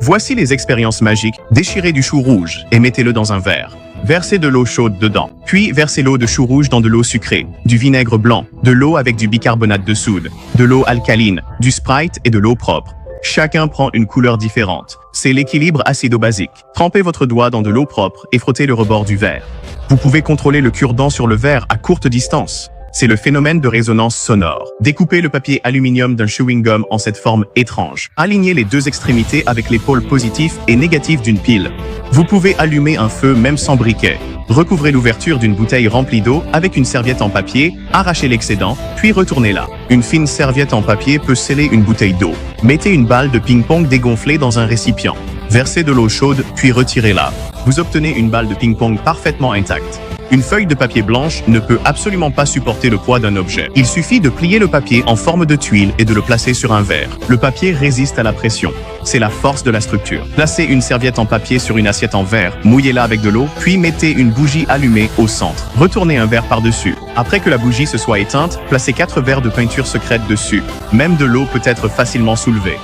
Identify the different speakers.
Speaker 1: Voici les expériences magiques. Déchirez du chou rouge et mettez-le dans un verre. Versez de l'eau chaude dedans. Puis versez l'eau de chou rouge dans de l'eau sucrée, du vinaigre blanc, de l'eau avec du bicarbonate de soude, de l'eau alcaline, du Sprite et de l'eau propre. Chacun prend une couleur différente. C'est l'équilibre acido-basique. Trempez votre doigt dans de l'eau propre et frottez le rebord du verre. Vous pouvez contrôler le cure-dent sur le verre à courte distance. C'est le phénomène de résonance sonore. Découpez le papier aluminium d'un chewing-gum en cette forme étrange. Alignez les deux extrémités avec les pôles positifs et négatifs d'une pile. Vous pouvez allumer un feu même sans briquet. Recouvrez l'ouverture d'une bouteille remplie d'eau avec une serviette en papier, arrachez l'excédent, puis retournez-la. Une fine serviette en papier peut sceller une bouteille d'eau. Mettez une balle de ping-pong dégonflée dans un récipient. Versez de l'eau chaude, puis retirez-la. Vous obtenez une balle de ping-pong parfaitement intacte. Une feuille de papier blanche ne peut absolument pas supporter le poids d'un objet. Il suffit de plier le papier en forme de tuile et de le placer sur un verre. Le papier résiste à la pression. C'est la force de la structure. Placez une serviette en papier sur une assiette en verre, mouillez-la avec de l'eau, puis mettez une bougie allumée au centre. Retournez un verre par-dessus. Après que la bougie se soit éteinte, placez 4 verres de peinture secrète dessus. Même de l'eau peut être facilement soulevée.